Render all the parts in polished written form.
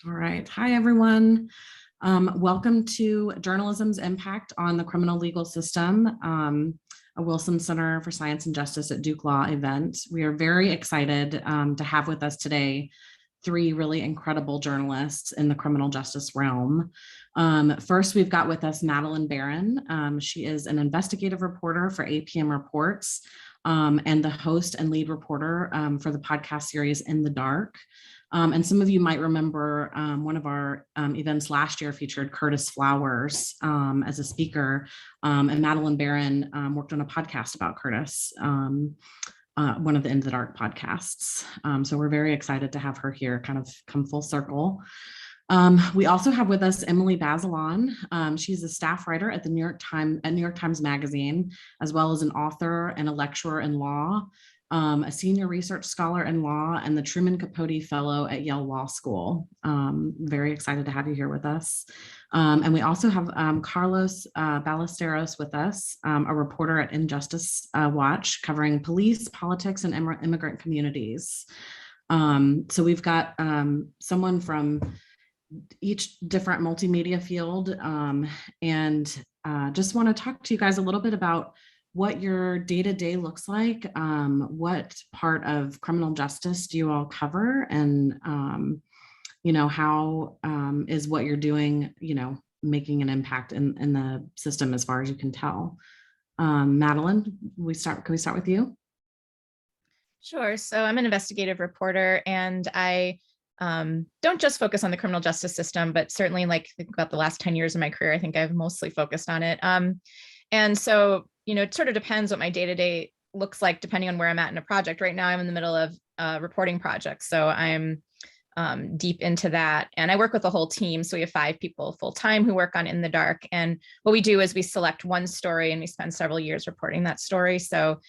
All right. Hi, everyone. Welcome to Journalism's Impact on the Criminal Legal System, a Wilson Center for Science and Justice at Duke Law event. We are very excited to have with us today three really incredible journalists in the criminal justice realm. First, we've got with us Madeleine Baran. She is an investigative reporter for APM Reports and the host and lead reporter for the podcast series In the Dark. And some of you might remember one of our events last year featured Curtis Flowers as a speaker, and Madeleine Baran worked on a podcast about Curtis, one of the In the Dark podcasts. So we're very excited to have her here, kind of come full circle. We also have with us Emily Bazelon. She's a staff writer at the New York Times Magazine, as well as an author and a lecturer in law. A senior research scholar in law and the Truman Capote Fellow at Yale Law School. Very excited to have you here with us. And we also have Carlos Ballesteros with us, a reporter at Injustice Watch, covering police, politics, and immigrant communities. So we've got someone from each different multimedia field, and just want to talk to you guys a little bit about what your day-to-day looks like, what part of criminal justice do you all cover, and how is what you're doing, making an impact in the system as far as you can tell. Madeleine, can we start with you? Sure. So I'm an investigative reporter, and I don't just focus on the criminal justice system, but certainly think about the last 10 years of my career, I think I've mostly focused on it. And so, it sort of depends what my day-to-day looks like, depending on where I'm at in a project. Right now, I'm in the middle of a reporting project, so I'm deep into that. And I work with a whole team. So we have 5 people full-time who work on In the Dark. And what we do is we select one story and we spend several years reporting that story. So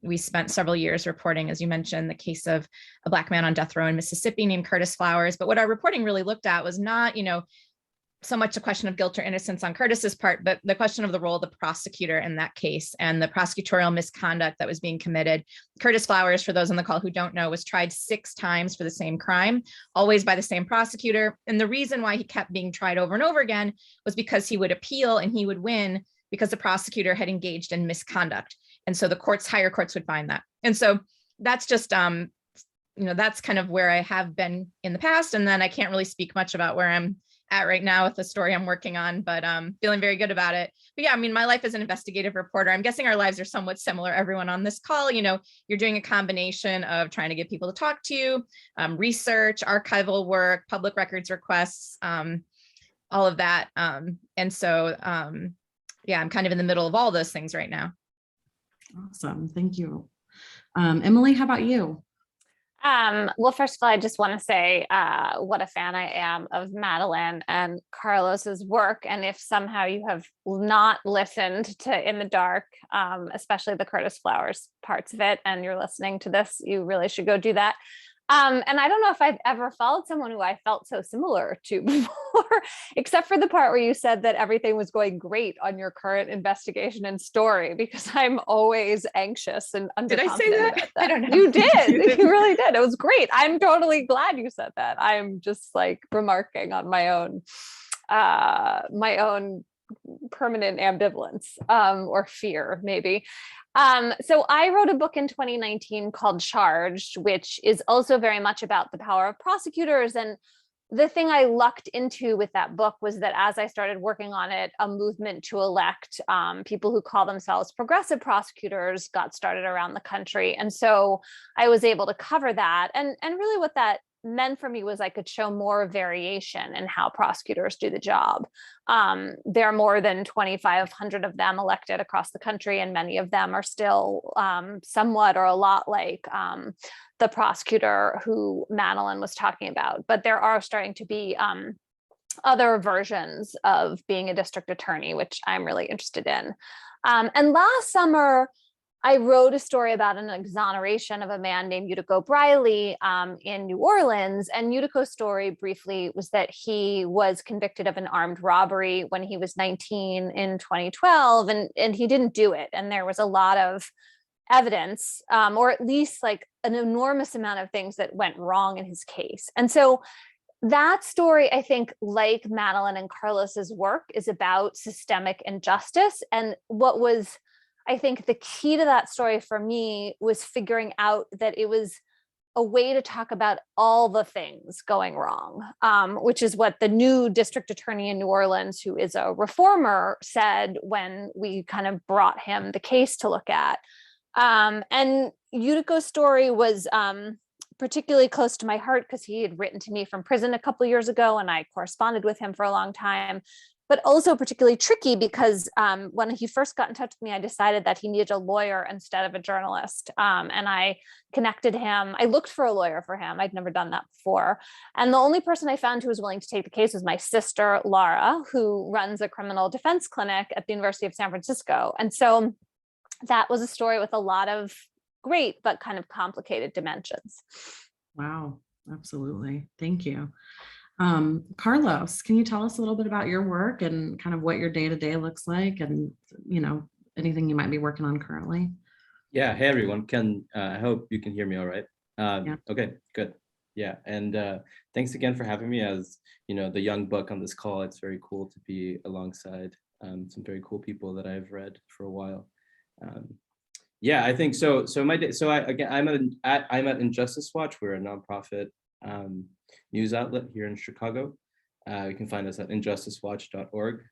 we spent several years reporting, as you mentioned, the case of a Black man on death row in Mississippi named Curtis Flowers. But what our reporting really looked at was not, so much a question of guilt or innocence on Curtis's part, but the question of the role of the prosecutor in that case and the prosecutorial misconduct that was being committed. Curtis Flowers, for those on the call who don't know, was tried 6 times for the same crime, always by the same prosecutor. And the reason why he kept being tried over and over again was because he would appeal and he would win because the prosecutor had engaged in misconduct. And so the higher courts would find that. And so that's just, that's kind of where I have been in the past. And then I can't really speak much about where I'm at right now with the story I'm working on, but feeling very good about it. But yeah, my life as an investigative reporter, I'm guessing our lives are somewhat similar. Everyone on this call, you're doing a combination of trying to get people to talk to you, research, archival work, public records requests, all of that. And so, yeah, I'm kind of in the middle of all those things right now. Awesome, thank you. Emily, how about you? Well, first of all, I just want to say what a fan I am of Madeleine and Carlos's work. And if somehow you have not listened to In the Dark, especially the Curtis Flowers parts of it, and you're listening to this, you really should go do that. And I don't know if I've ever followed someone who I felt so similar to before, except for the part where you said that everything was going great on your current investigation and story, because I'm always anxious and underconfident. Did I say that? I don't know. You did. You really did. It was great. I'm totally glad you said that. I'm just remarking on my own permanent ambivalence or fear, maybe. So I wrote a book in 2019 called Charged, which is also very much about the power of prosecutors. And the thing I lucked into with that book was that as I started working on it, a movement to elect people who call themselves progressive prosecutors got started around the country. And so I was able to cover that. And really what that meant for me was I could show more variation in how prosecutors do the job. There are more than 2,500 of them elected across the country, and many of them are still somewhat or a lot like the prosecutor who Madeleine was talking about. But there are starting to be other versions of being a district attorney, which I'm really interested in. And last summer, I wrote a story about an exoneration of a man named Utico Briley in New Orleans. And Utico's story briefly was that he was convicted of an armed robbery when he was 19 in 2012, and he didn't do it. And there was a lot of evidence, or at least an enormous amount of things that went wrong in his case. And so that story, I think, like Madeleine and Carlos's work, is about systemic injustice. And what was, I think, the key to that story for me was figuring out that it was a way to talk about all the things going wrong, which is what the new district attorney in New Orleans, who is a reformer, said when we kind of brought him the case to look at. And Yuriko's story was particularly close to my heart because he had written to me from prison a couple of years ago, and I corresponded with him for a long time. But also particularly tricky because when he first got in touch with me, I decided that he needed a lawyer instead of a journalist. And I connected him. I looked for a lawyer for him. I'd never done that before. And the only person I found who was willing to take the case was my sister, Laura, who runs a criminal defense clinic at the University of San Francisco. And so that was a story with a lot of great but kind of complicated dimensions. Wow, absolutely. Thank you. Carlos, can you tell us a little bit about your work and kind of what your day-to-day looks like, and anything you might be working on currently? Yeah, hey everyone. I hope you can hear me all right. Yeah. Okay, good. Yeah, and thanks again for having me as the young buck on this call. It's very cool to be alongside some very cool people that I've read for a while. Yeah, I think so. So I'm at Injustice Watch. We're a nonprofit news outlet here in Chicago. You can find us at injusticewatch.org.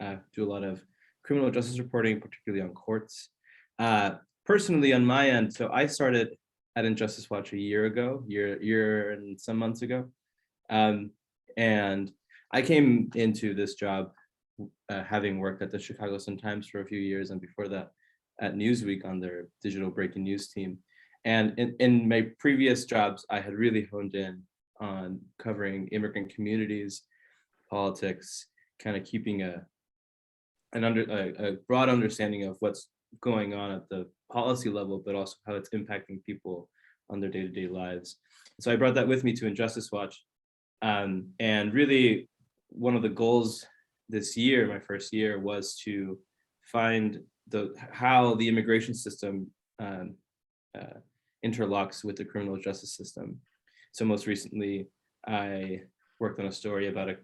Do a lot of criminal justice reporting, particularly on courts. Personally, on my end, so I started at Injustice Watch a year and some months ago, and I came into this job having worked at the Chicago Sun-Times for a few years, and before that at Newsweek on their digital breaking news team. And in my previous jobs, I had really honed in on covering immigrant communities, politics, kind of keeping a broad understanding of what's going on at the policy level, but also how it's impacting people on their day-to-day lives. So I brought that with me to Injustice Watch. And really one of the goals this year, my first year, was to find how the immigration system interlocks with the criminal justice system. So most recently, I worked on a story about a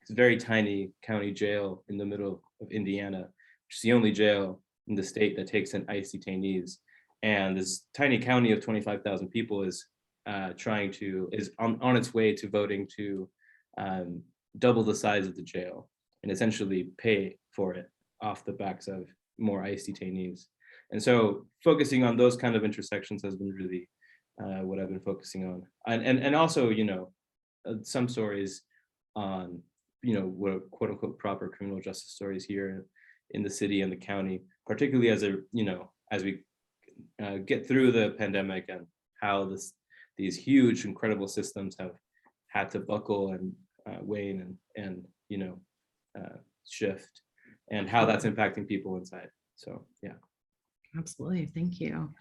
very tiny county jail in the middle of Indiana, which is the only jail in the state that takes in ICE detainees. And this tiny county of 25,000 people is on its way to voting to double the size of the jail and essentially pay for it off the backs of more ICE detainees. And so focusing on those kind of intersections has been really what I've been focusing on. And also, some stories on, what are quote unquote proper criminal justice stories here in the city and the county, particularly as we get through the pandemic and how these huge, incredible systems have had to buckle and wane and shift, and how that's impacting people inside. So yeah. Absolutely. Thank you.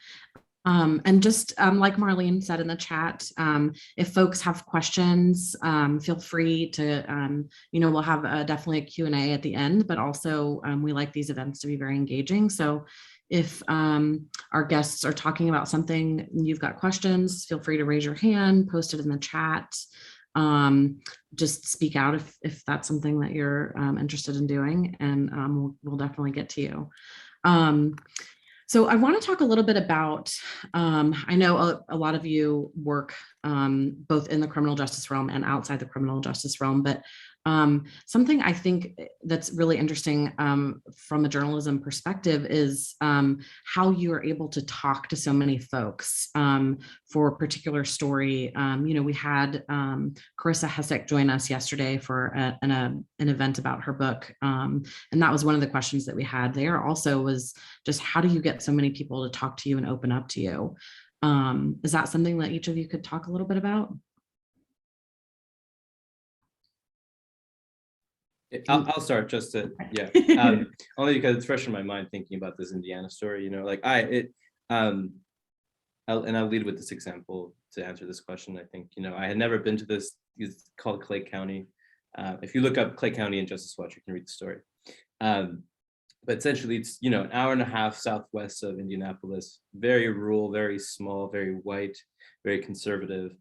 And just like Marlene said in the chat, if folks have questions, feel free to, we'll have definitely a Q&A at the end, but also we like these events to be very engaging. So if our guests are talking about something and you've got questions, feel free to raise your hand, post it in the chat. Just speak out if that's something that you're interested in doing, and we'll definitely get to you. So I want to talk a little bit about, I know a lot of you work both in the criminal justice realm and outside the criminal justice realm, but something I think that's really interesting from a journalism perspective is how you are able to talk to so many folks for a particular story. We had Carissa Hessek join us yesterday for an event about her book. And that was one of the questions that we had there also, was just how do you get so many people to talk to you and open up to you? Is that something that each of you could talk a little bit about? I'll start just to, yeah, only because it's fresh in my mind thinking about this Indiana story, and I'll lead with this example to answer this question. I think, I had never been to this, it's called Clay County. If you look up Clay County Injustice Watch, you can read the story. But essentially it's, an hour and a half southwest of Indianapolis, very rural, very small, very white, very conservative.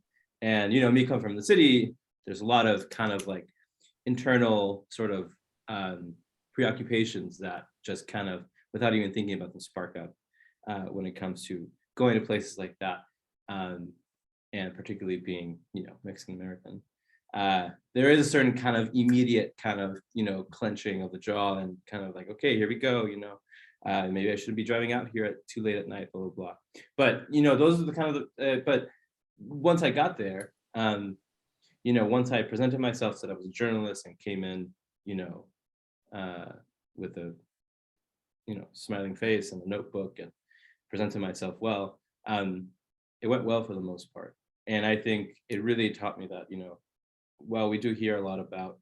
And, me coming from the city, there's a lot of kind of like internal sort of preoccupations that just kind of, without even thinking about them, spark up when it comes to going to places like that, and particularly being, Mexican American. There is a certain kind of immediate kind of, clenching of the jaw and kind of like, okay, here we go, maybe I shouldn't be driving out here too late at night, blah, blah, blah. But, those are the kind of, but once I got there, once I presented myself, said I was a journalist and came in, with a, smiling face and a notebook and presented myself well, it went well for the most part. And I think it really taught me that, while we do hear a lot about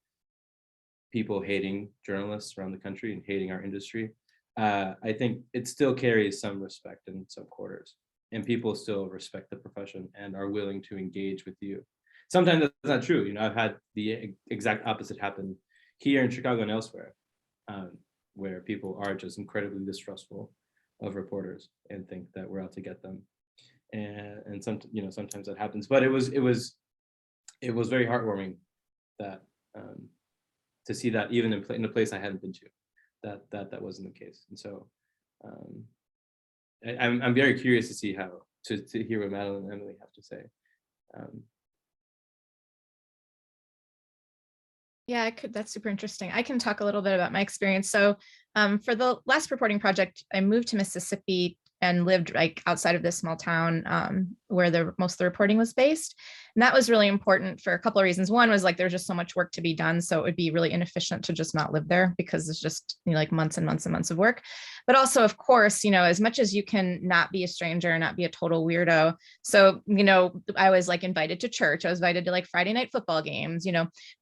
people hating journalists around the country and hating our industry, I think it still carries some respect in some quarters, and people still respect the profession and are willing to engage with you. Sometimes that's not true. I've had the exact opposite happen here in Chicago and elsewhere, where people are just incredibly distrustful of reporters and think that we're out to get them. And sometimes that happens, but it was very heartwarming that to see that even in a place I hadn't been to, that wasn't the case. And so I'm very curious to see how to hear what Madeleine and Emily have to say. Yeah, that's super interesting. I can talk a little bit about my experience. So for the last reporting project, I moved to Mississippi and lived like outside of this small town where most of the reporting was based. And that was really important for a couple of reasons. One was like, there's just so much work to be done. So it would be really inefficient to just not live there because it's just like months and months and months of work. But also, of course, as much as you can not be a stranger and not be a total weirdo. So, I was like invited to church. I was invited to like Friday night football games.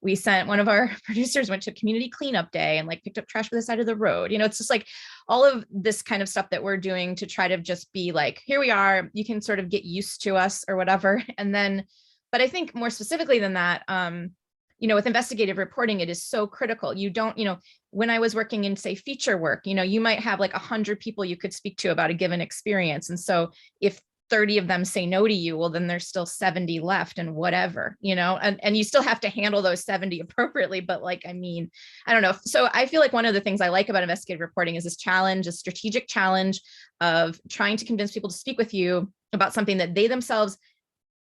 We sent, one of our producers went to community cleanup day and like picked up trash by the side of the road. It's just like all of this kind of stuff that we're doing to try to just be like, here we are, you can sort of get used to us or whatever. And then, but I think more specifically than that, with investigative reporting, it is so critical. You don't, when I was working in, say, feature work, you might have like 100 people you could speak to about a given experience. And so if 30 of them say no to you, well, then there's still 70 left and whatever, and you still have to handle those 70 appropriately. But like, I don't know. So I feel like one of the things I like about investigative reporting is this challenge, a strategic challenge of trying to convince people to speak with you about something that they themselves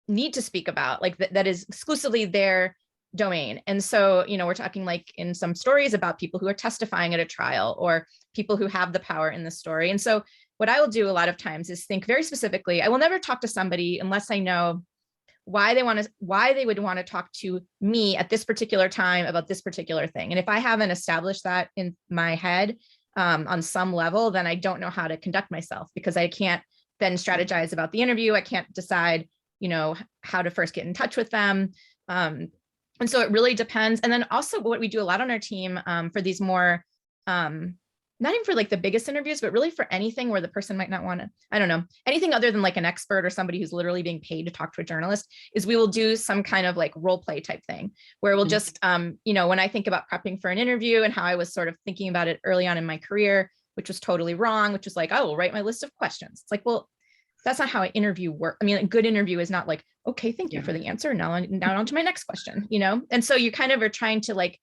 need to speak about, like that is exclusively their domain. And so, we're talking like in some stories about people who are testifying at a trial or people who have the power in the story. And so what I will do a lot of times is think very specifically. I will never talk to somebody unless I know why they would want to talk to me at this particular time about this particular thing. And if I haven't established that in my head on some level, then I don't know how to conduct myself, because I can't then strategize about the interview. I can't decide, how to first get in touch with them. And so it really depends. And then also what we do a lot on our team for these more, not even for like the biggest interviews, but really for anything where the person might not want to, I don't know, anything other than like an expert or somebody who's literally being paid to talk to a journalist, is we will do some kind of like role play type thing where we'll just, when I think about prepping for an interview and how I was sort of thinking about it early on in my career, which was totally wrong, which was like, I will write my list of questions. It's like, well, that's not how an interview works. I mean, a good interview is not like, okay, thank you for the answer. Now on to my next question, And so you kind of are trying to like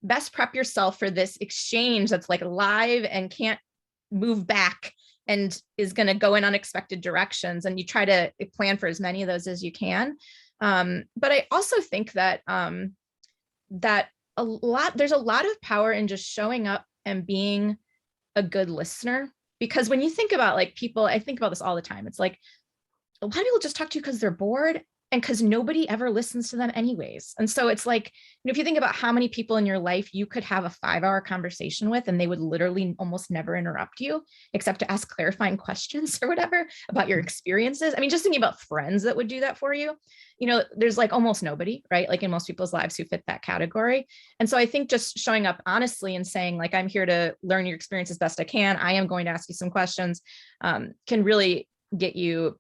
best prep yourself for this exchange that's like live and can't move back and is going to go in unexpected directions. And you try to plan for as many of those as you can. But I also think that there's a lot of power in just showing up and being a good listener. Because when you think about like people, I think about this all the time. It's like a lot of people just talk to you because they're bored and because nobody ever listens to them anyways. And so it's like, if you think about how many people in your life you could have a 5-hour conversation with and they would literally almost never interrupt you except to ask clarifying questions or whatever about your experiences. I mean, just thinking about friends that would do that for you, there's like almost nobody, right? Like in most people's lives who fit that category. And so I think just showing up honestly and saying like, I'm here to learn your experience as best I can. I am going to ask you some questions, can really get you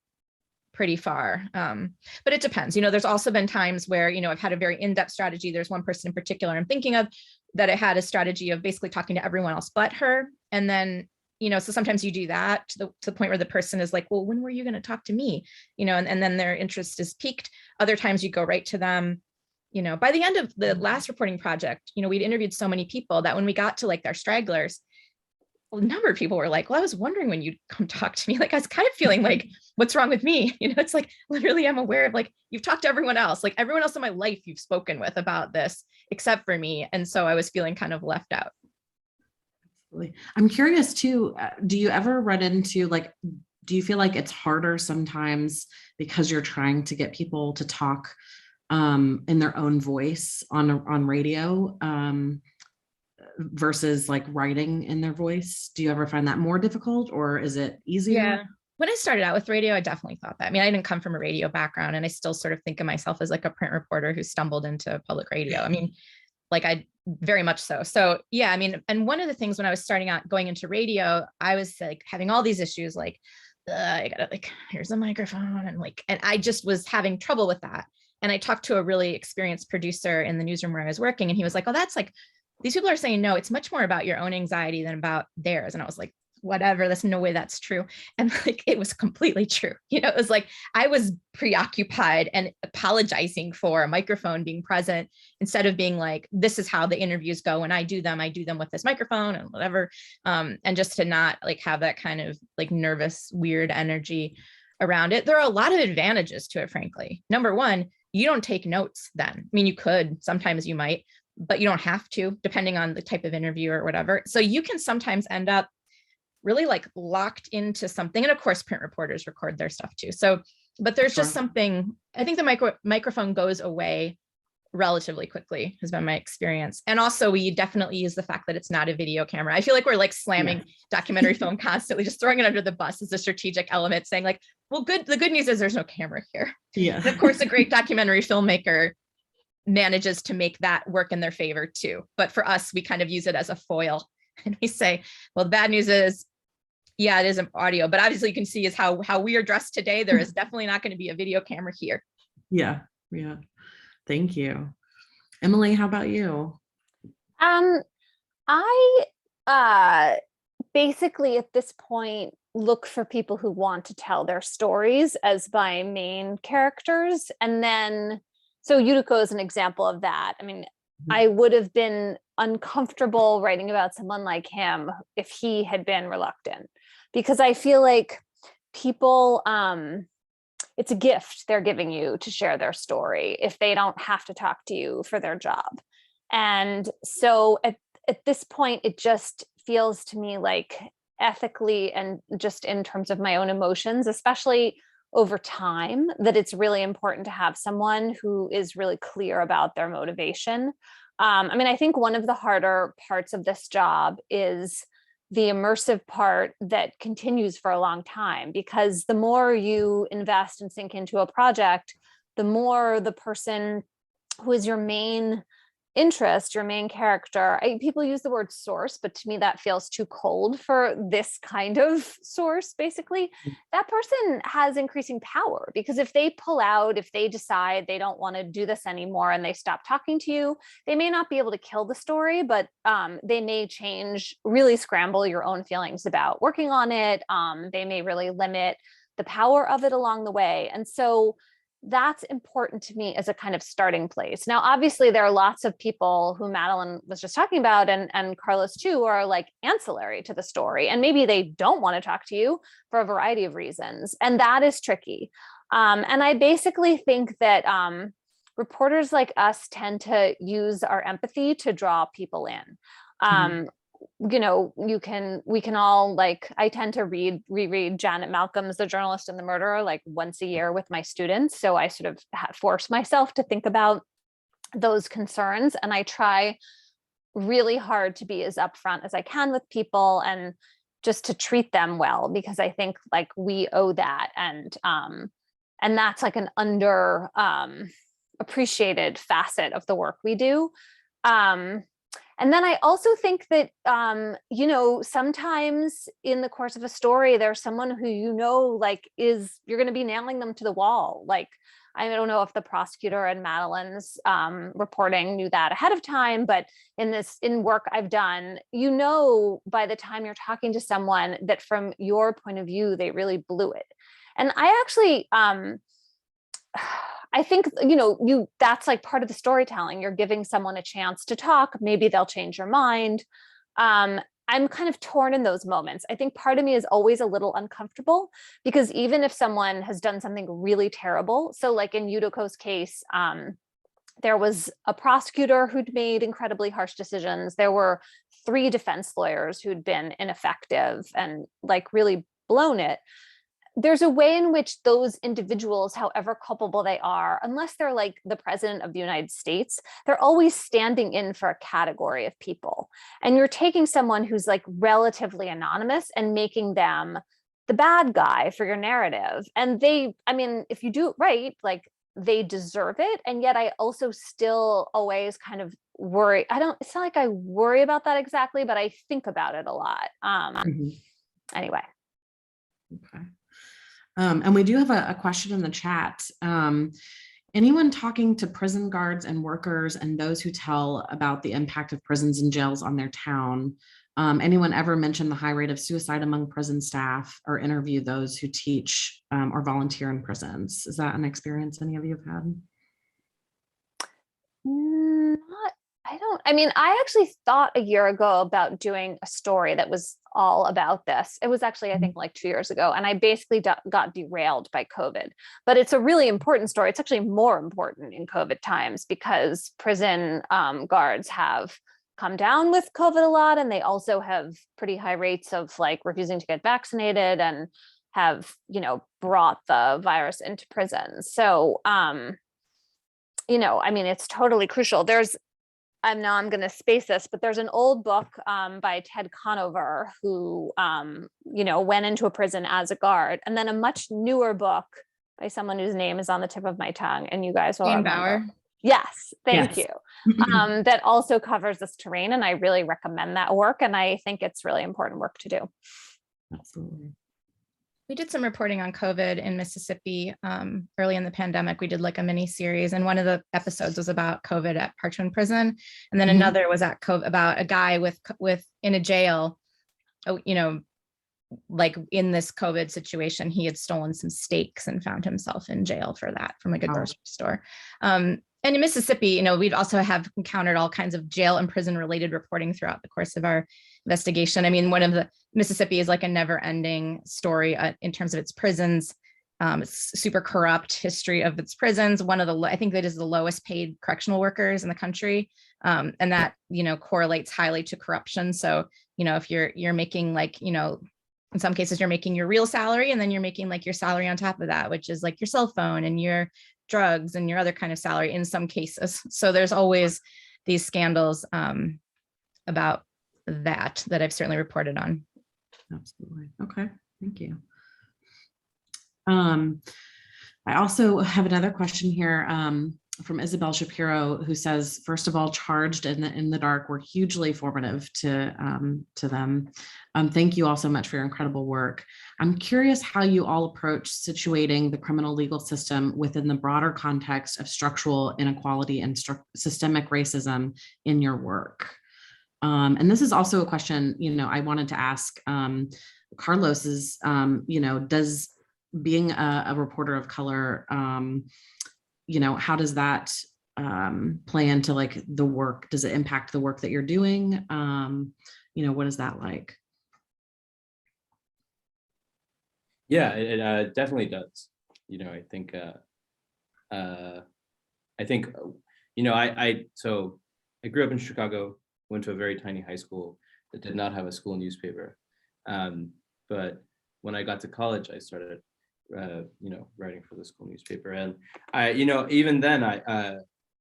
pretty far. But it depends. There's also been times where, I've had a very in-depth strategy. There's one person in particular I'm thinking of that it had a strategy of basically talking to everyone else but her. And then, so sometimes you do that to the point where the person is like, well, when were you going to talk to me? And then their interest is piqued. Other times you go right to them. by the end of the last reporting project, we'd interviewed so many people that when we got to like our stragglers, a number of people were like, well, I was wondering when you'd come talk to me, like I was kind of feeling like, what's wrong with me? It's like, literally, I'm aware of like, you've talked to everyone else, like everyone else in my life you've spoken with about this, except for me. And so I was feeling kind of left out. Absolutely. I'm curious too, do you ever run into like, do you feel like it's harder sometimes because you're trying to get people to talk in their own voice on radio versus like writing in their voice? Do you ever find that more difficult, or is it easier? Yeah. When I started out with radio, I definitely thought that. I mean, I didn't come from a radio background, and I still sort of think of myself as like a print reporter who stumbled into public radio. I mean, like I very much so. So yeah, I mean, and one of the things when I was starting out going into radio, I was like having all these issues, like I gotta like, here's a microphone, and I just was having trouble with that. And I talked to a really experienced producer in the newsroom where I was working, and he was like, oh, that's like, these people are saying, no, it's much more about your own anxiety than about theirs. And I was like, whatever, there's no way that's true. And like, it was completely true. It was like, I was preoccupied and apologizing for a microphone being present instead of being like, this is how the interviews go. When I do them with this microphone and whatever. And just to not like have that kind of like nervous, weird energy around it. There are a lot of advantages to it, frankly. Number one, you don't take notes then. I mean, you could, sometimes you might, but you don't have to, depending on the type of interview or whatever. So you can sometimes end up really like locked into something. And of course, print reporters record their stuff too. So, but there's just something, I think the microphone goes away relatively quickly, has been my experience. And also we definitely use the fact that it's not a video camera. I feel like we're like slamming documentary film constantly, just throwing it under the bus as a strategic element, saying like, well, the good news is there's no camera here. Yeah. And of course, a great documentary filmmaker manages to make that work in their favor too. But for us, we kind of use it as a foil. And we say, well, the bad news is, yeah, it isn't audio, but obviously you can see is how we are dressed today. There is definitely not going to be a video camera here. Yeah. Yeah. Thank you. Emily, how about you? I basically at this point look for people who want to tell their stories as my main characters. And then, so Yuriko is an example of that. I mean, I would have been uncomfortable writing about someone like him if he had been reluctant, because I feel like people, it's a gift they're giving you to share their story if they don't have to talk to you for their job. And so at this point, it just feels to me like ethically and just in terms of my own emotions, especially over time, that it's really important to have someone who is really clear about their motivation. I mean, I think one of the harder parts of this job is the immersive part that continues for a long time, because the more you invest and sink into a project, the more the person who is your main interest, your main character, people use the word source, but to me that feels too cold for this kind of source. Basically, that person has increasing power, because if they pull out, if they decide they don't want to do this anymore and they stop talking to you, they may not be able to kill the story, but they may really scramble your own feelings about working on it. They may really limit the power of it along the way. And so that's important to me as a kind of starting place. Now, obviously, there are lots of people who Madeleine was just talking about, and Carlos too, who are like ancillary to the story. And maybe they don't want to talk to you for a variety of reasons. And that is tricky. And I basically think that reporters like us tend to use our empathy to draw people in. You know, we can all, like, I tend to reread Janet Malcolm's The Journalist and the Murderer like once a year with my students. So I sort of force myself to think about those concerns. And I try really hard to be as upfront as I can with people and just to treat them well, because I think like we owe that. And that's like an under appreciated facet of the work we do. And then I also think that, you know, sometimes in the course of a story, there's someone who, you know, like you're going to be nailing them to the wall. Like, I don't know if the prosecutor and Madeleine's reporting knew that ahead of time, but in work I've done, you know, by the time you're talking to someone that from your point of view, they really blew it. And I actually, I think, that's like part of the storytelling. You're giving someone a chance to talk. Maybe they'll change your mind. I'm kind of torn in those moments. I think part of me is always a little uncomfortable because even if someone has done something really terrible, so like in Yudoko's case, there was a prosecutor who'd made incredibly harsh decisions. There were 3 defense lawyers who'd been ineffective and like really blown it. There's a way in which those individuals, however culpable they are, unless they're like the president of the United States, they're always standing in for a category of people. And you're taking someone who's like relatively anonymous and making them the bad guy for your narrative. And if you do it right, like they deserve it. And yet I also still always kind of worry. It's not like I worry about that exactly, but I think about it a lot. Anyway. Okay. And we do have a question in the chat. Anyone talking to prison guards and workers and those who tell about the impact of prisons and jails on their town? Anyone ever mention the high rate of suicide among prison staff or interview those who teach or volunteer in prisons? Is that an experience any of you have had? I actually thought a year ago about doing a story that was all about this. It was actually, I think, like 2 years ago, and I basically got derailed by COVID. But it's a really important story. It's actually more important in COVID times because prison guards have come down with COVID a lot, and they also have pretty high rates of like refusing to get vaccinated and have, brought the virus into prisons. So, it's totally crucial. I'm going to space this, but there's an old book by Ted Conover who, went into a prison as a guard, and then a much newer book by someone whose name is on the tip of my tongue, and you guys will remember. Bauer. Yes, thank Yes. you. That also covers this terrain, and I really recommend that work, and I think it's really important work to do. Absolutely. We did some reporting on COVID in Mississippi early in the pandemic. We did like a mini series, and one of the episodes was about COVID at Parchman Prison, and then another was about a guy with in a jail. Like in this COVID situation, he had stolen some steaks and found himself in jail for that from like a grocery store. And in Mississippi, we'd also have encountered all kinds of jail and prison related reporting throughout the course of our investigation. One of the Mississippi is like a never ending story in terms of its prisons. It's super corrupt history of its prisons. I think that is the lowest paid correctional workers in the country. And that, correlates highly to corruption. So, if you're making like, in some cases you're making your real salary, and then you're making like your salary on top of that, which is like your cell phone and your drugs and your other kind of salary in some cases. So there's always these scandals about that I've certainly reported on. Absolutely. Okay. Thank you. I also have another question here from Isabel Shapiro, who says, first of all, Charged in the Dark were hugely formative to them. Thank you all so much for your incredible work. I'm curious how you all approach situating the criminal legal system within the broader context of structural inequality and systemic racism in your work. And this is also a question, I wanted to ask Carlos is, does being a reporter of color, how does that play into like the work? Does it impact the work that you're doing? What is that like? Yeah, it definitely does. So I grew up in Chicago, went to a very tiny high school that did not have a school newspaper. But when I got to college, I started, writing for the school newspaper. And even then,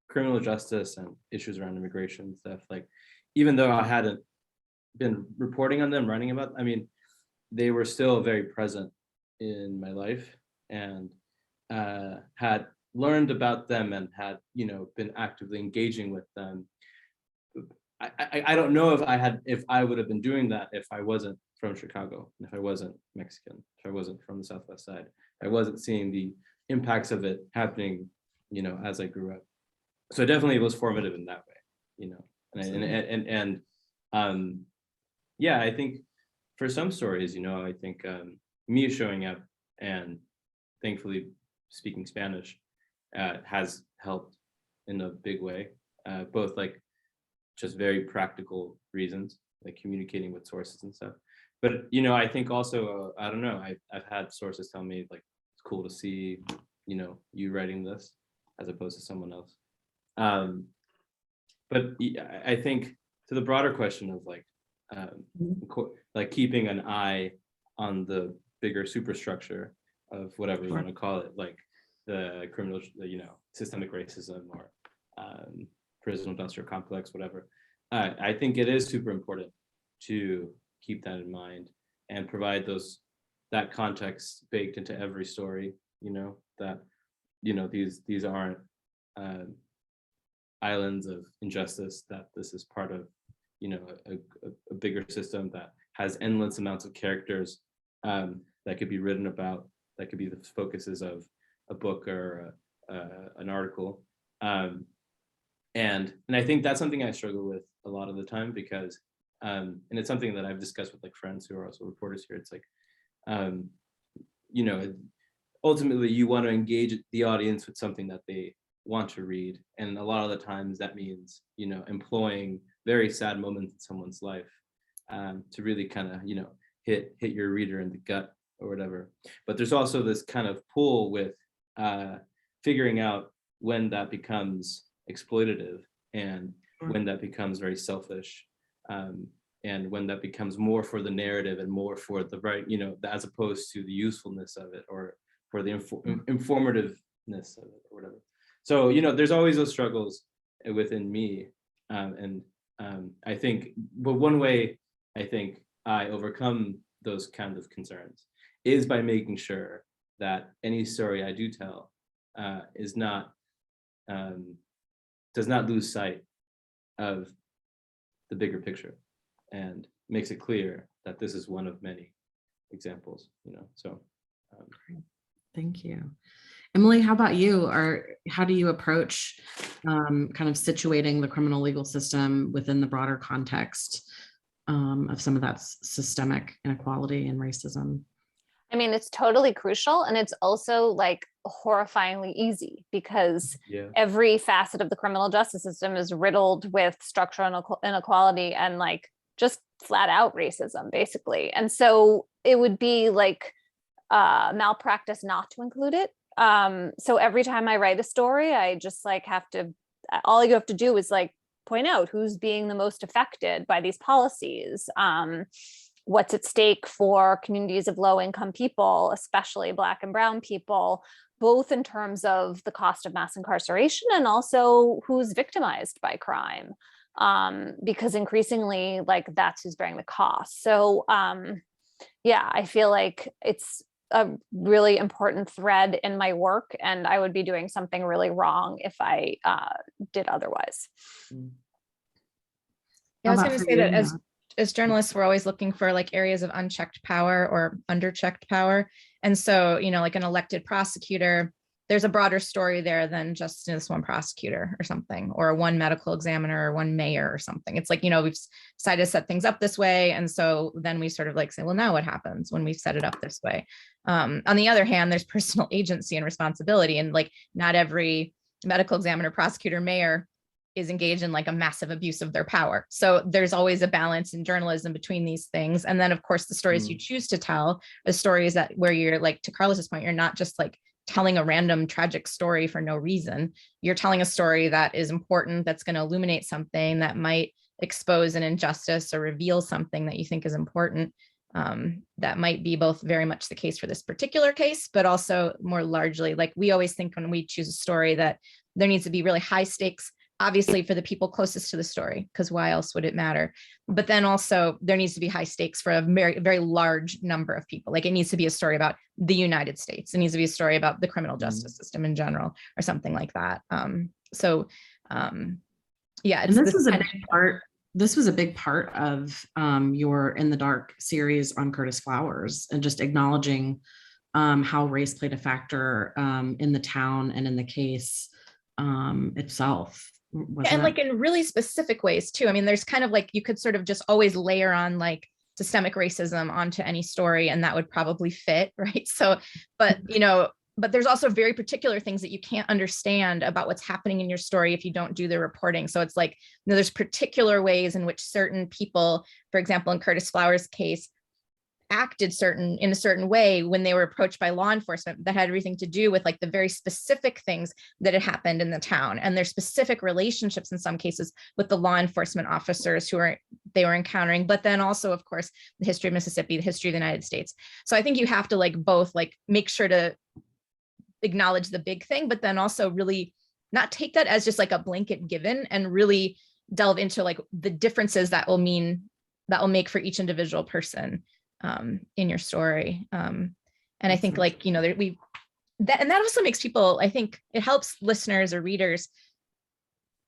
criminal justice and issues around immigration and stuff, like, even though I hadn't been reporting on them, writing about, they were still very present in my life, and had learned about them and had, been actively engaging with them. I don't know if I would have been doing that if I wasn't from Chicago, if I wasn't Mexican, if I wasn't from the Southwest side, I wasn't seeing the impacts of it happening, as I grew up. So definitely it was formative in that way, I think for some stories, I think me showing up and thankfully speaking Spanish has helped in a big way, both like just very practical reasons, like communicating with sources and stuff. But, you know, I think also, I don't know, I've had sources tell me like, it's cool to see, you know, you writing this as opposed to someone else. But I think to the broader question of like keeping an eye on the bigger superstructure of whatever you want to call it, like the criminal, you know, systemic racism or prison industrial complex, whatever. I think it is super important to keep that in mind and provide that context baked into every story, you know, that, you know, these aren't islands of injustice, that this is part of, you know, a bigger system that has endless amounts of characters that could be written about, that could be the focuses of a book or an article. And I think that's something I struggle with a lot of the time, because and it's something that I've discussed with like friends who are also reporters here. It's like, you know, ultimately you want to engage the audience with something that they want to read. And a lot of the times that means, you know, employing very sad moments in someone's life to really kind of, you know, hit your reader in the gut or whatever. But there's also this kind of pull with figuring out when that becomes exploitative and when that becomes very selfish, and when that becomes more for the narrative and more for the right, you know, as opposed to the usefulness of it or for the informativeness of it or whatever. So, you know, there's always those struggles within me. And I think, but one way I think I overcome those kind of concerns is by making sure that any story I do tell is not, does not lose sight of the bigger picture and makes it clear that this is one of many examples, you know, so. Thank you. Emily, how about you? How do you approach kind of situating the criminal legal system within the broader context of some of that systemic inequality and racism? I mean, it's totally crucial. And it's also like horrifyingly easy, because every facet of the criminal justice system is riddled with structural inequality and like just flat out racism, basically. And so it would be like malpractice not to include it. So every time I write a story, I just like all you have to do is like point out who's being the most affected by these policies. What's at stake for communities of low income people, especially Black and Brown people, both in terms of the cost of mass incarceration and also who's victimized by crime. Because increasingly, like that's who's bearing the cost. So yeah, I feel like it's a really important thread in my work, and I would be doing something really wrong if I did otherwise. Yeah, I was going to say that as journalists, we're always looking for like areas of unchecked power or underchecked power. And so, you know, like an elected prosecutor, there's a broader story there than just this one prosecutor or something, or one medical examiner or one mayor or something. It's like, you know, we've decided to set things up this way. And so then we sort of like say, well, now what happens when we set it up this way? On the other hand, there's personal agency and responsibility, and like not every medical examiner, prosecutor, mayor is engaged in like a massive abuse of their power. So there's always a balance in journalism between these things. And then of course, the stories you choose to tell, the stories that where you're like, to Carlos's point, you're not just like telling a random tragic story for no reason. You're telling a story that is important, that's going to illuminate something, that might expose an injustice or reveal something that you think is important. That might be both very much the case for this particular case, but also more largely, like we always think when we choose a story that there needs to be really high stakes, obviously for the people closest to the story, because why else would it matter? But then also there needs to be high stakes for a very, very large number of people. Like it needs to be a story about the United States. It needs to be a story about the criminal justice system in general or something like that. Yeah. And this was a big part. This was a big part of your In the Dark series on Curtis Flowers, and just acknowledging how race played a factor in the town and in the case itself. And like in really specific ways too. I mean, there's kind of like, you could sort of just always layer on like systemic racism onto any story and that would probably fit, right? So, but you know, but there's also very particular things that you can't understand about what's happening in your story if you don't do the reporting. So it's like, there's particular ways in which certain people, for example, in Curtis Flowers' case, acted in a certain way when they were approached by law enforcement that had everything to do with like the very specific things that had happened in the town, and their specific relationships in some cases with the law enforcement officers they were encountering, but then also, of course, the history of Mississippi, the history of the United States. So I think you have to like both like make sure to acknowledge the big thing, but then also really not take that as just like a blanket given, and really delve into like the differences that will make for each individual person in your story. And I think like, you know, that also makes people, I think it helps listeners or readers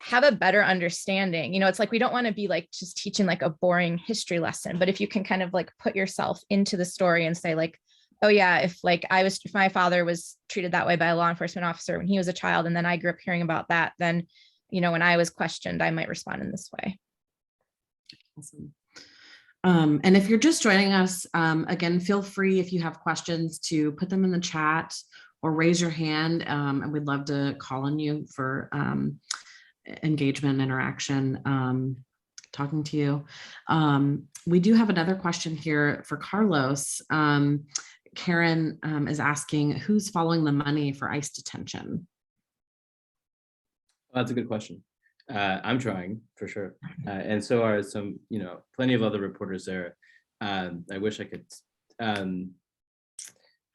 have a better understanding. You know, it's like, we don't want to be like just teaching like a boring history lesson, but if you can kind of like put yourself into the story and say like, oh yeah, if my father was treated that way by a law enforcement officer when he was a child, and then I grew up hearing about that, then, you know, when I was questioned, I might respond in this way. Awesome. And if you're just joining us, again, feel free, if you have questions, to put them in the chat or raise your hand, and we'd love to call on you for engagement, interaction, talking to you. We do have another question here for Carlos. Karen is asking, who's following the money for ICE detention? Well, that's a good question. I'm trying for sure, and so are some, you know, plenty of other reporters there. I wish I could.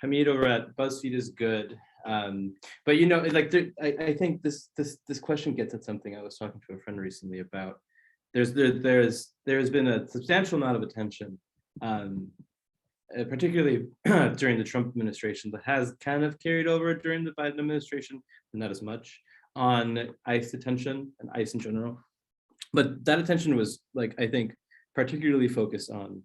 Hamid over at BuzzFeed is good, but you know, like I think this question gets at something I was talking to a friend recently about. There's been a substantial amount of attention, particularly during the Trump administration, that has kind of carried over during the Biden administration, but not as much, on ICE detention and ICE in general. But that attention was, like, I think, particularly focused on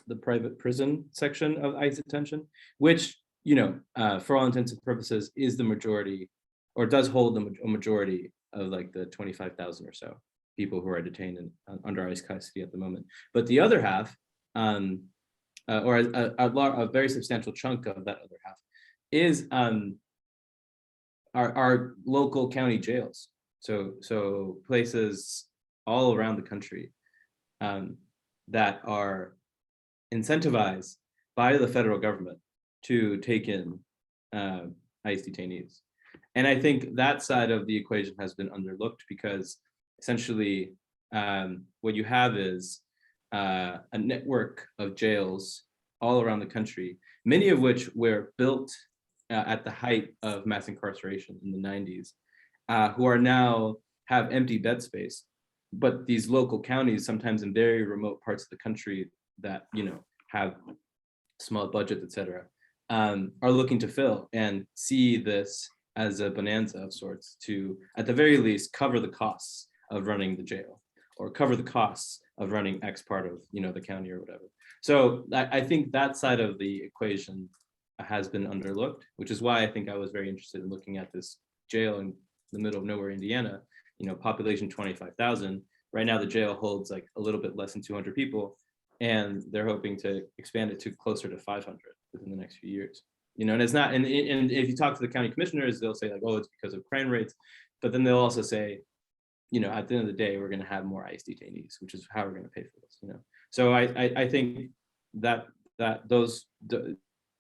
the private prison section of ICE detention, which, you know, for all intents and purposes, is the majority, or does hold a majority of like the 25,000 or so people who are detained under ICE custody at the moment. But the other half, or a very substantial chunk of that other half, is our local county jails. So places all around the country that are incentivized by the federal government to take in ICE detainees. And I think that side of the equation has been underlooked, because essentially what you have is a network of jails all around the country, many of which were built at the height of mass incarceration in the 90s, who are now have empty bed space. But these local counties, sometimes in very remote parts of the country that, you know, have small budgets, et cetera, are looking to fill, and see this as a bonanza of sorts to, at the very least, cover the costs of running the jail, or cover the costs of running X part of, you know, the county or whatever. So I think that side of the equation has been underlooked, which is why I think I was very interested in looking at this jail in the middle of nowhere, Indiana. You know, population 25,000. Right now, the jail holds like a little bit less than 200 people, and they're hoping to expand it to closer to 500 within the next few years. You know, and it's not. And if you talk to the county commissioners, they'll say like, "Oh, it's because of crime rates," but then they'll also say, you know, at the end of the day, we're going to have more ICE detainees, which is how we're going to pay for this. You know, so I think that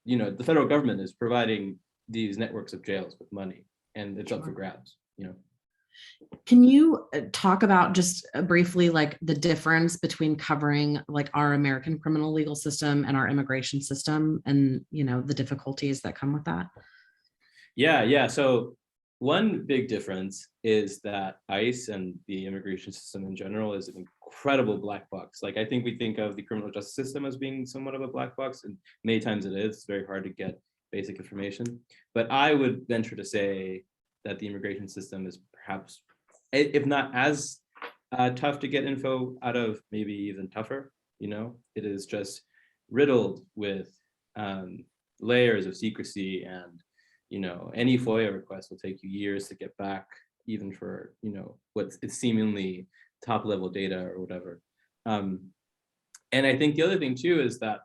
you know, the federal government is providing these networks of jails with money, and it's up for grabs, you know. Can you talk about just briefly, like, the difference between covering like our American criminal legal system and our immigration system, and, you know, the difficulties that come with that? Yeah. So one big difference is that ICE and the immigration system in general is an incredible black box. Like, I think we think of the criminal justice system as being somewhat of a black box, and many times it is. It's very hard to get basic information. But I would venture to say that the immigration system is perhaps, if not as tough to get info out of, maybe even tougher. You know, it is just riddled with layers of secrecy, and, you know, any FOIA request will take you years to get back, even for, you know, what's seemingly top level data or whatever. And I think the other thing too is that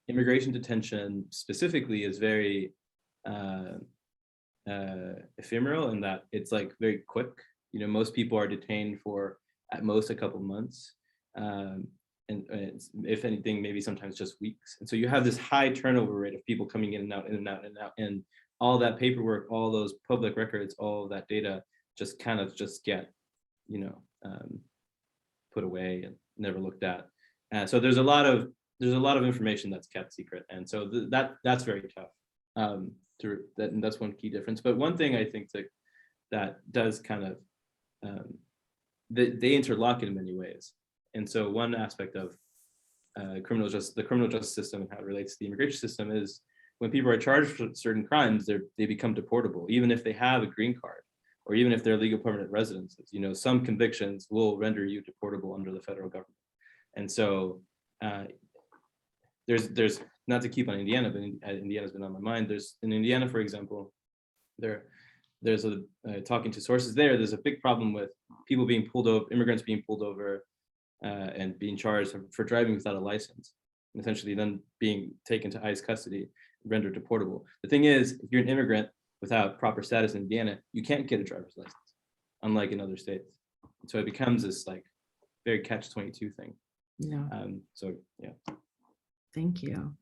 immigration detention specifically is very ephemeral in that it's like very quick. You know, most people are detained for at most a couple months. And if anything, maybe sometimes just weeks. And so you have this high turnover rate of people coming in and out, in and out, in and out. And all that paperwork, all those public records, all of that data just kind of just get, you know, put away and never looked at. And so there's a lot of information that's kept secret. And so that's very tough. And that's one key difference. But one thing I think that does kind of, they interlock in many ways. And so one aspect of the criminal justice system and how it relates to the immigration system is when people are charged with certain crimes, they become deportable, even if they have a green card, or even if they're legal permanent residences. You know, some convictions will render you deportable under the federal government. And so there's not to keep on Indiana, but Indiana's been on my mind. There's in Indiana, for example, there's a talking to sources there's a big problem with people being pulled over, immigrants being pulled over and being charged for driving without a license, and essentially then being taken to ICE custody, rendered deportable. The thing is, if you're an immigrant without proper status in Indiana, you can't get a driver's license, unlike in other states. So it becomes this like very catch-22 thing. Yeah. So yeah. Thank you.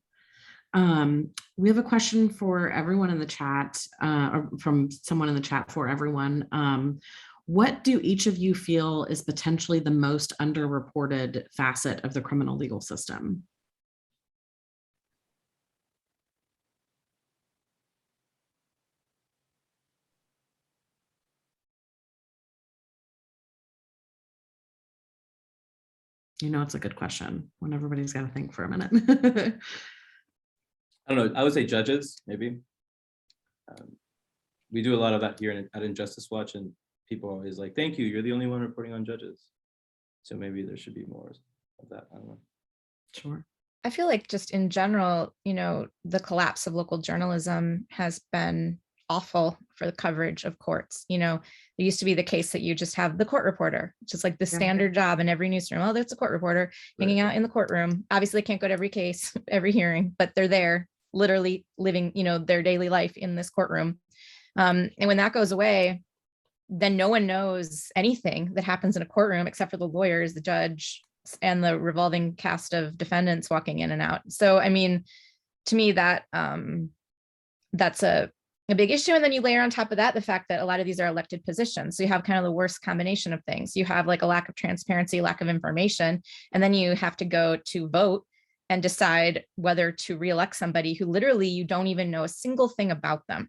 We have a question for everyone in the chat, or from someone in the chat for everyone. What do each of you feel is potentially the most underreported facet of the criminal legal system? You know, it's a good question when everybody's got to think for a minute. I don't know, I would say judges, maybe. We do a lot of that here at Injustice Watch, and people are always like, thank you, you're the only one reporting on judges. So maybe there should be more of that, I don't know. Sure. I feel like just in general, you know, the collapse of local journalism has been awful for the coverage of courts. You know, there used to be the case that you just have the court reporter, which is like the standard job in every newsroom. Oh, that's a court reporter hanging out in the courtroom. Obviously, they can't go to every case, every hearing, but they're there literally living, you know, their daily life in this courtroom. And when that goes away, then no one knows anything that happens in a courtroom except for the lawyers, the judge, and the revolving cast of defendants walking in and out. So, I mean, to me, that that's a big issue. And then you layer on top of that the fact that a lot of these are elected positions. So you have kind of the worst combination of things. You have like a lack of transparency, lack of information, and then you have to go to vote and decide whether to reelect somebody who literally you don't even know a single thing about them.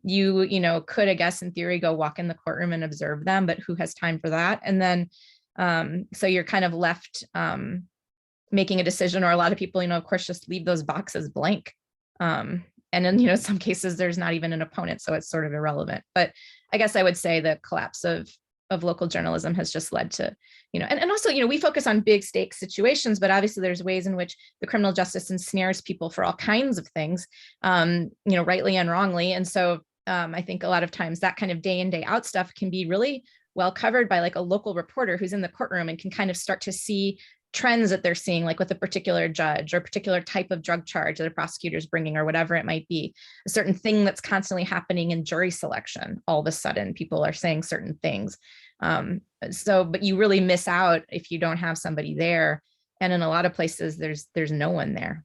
You know, could, I guess, in theory, go walk in the courtroom and observe them, but who has time for that? And then, so you're kind of left making a decision, or a lot of people, you know, of course, just leave those boxes blank. And in, you know, some cases, there's not even an opponent, so it's sort of irrelevant. But I guess I would say the collapse of local journalism has just led to, you know, and also, you know, we focus on big stakes situations, but obviously there's ways in which the criminal justice ensnares people for all kinds of things, you know, rightly and wrongly. And so I think a lot of times that kind of day in, day out stuff can be really well covered by like a local reporter who's in the courtroom and can kind of start to see trends that they're seeing, like with a particular judge or a particular type of drug charge that a prosecutor's bringing, or whatever it might be, a certain thing that's constantly happening in jury selection. All of a sudden, people are saying certain things. But you really miss out if you don't have somebody there. And in a lot of places, there's no one there.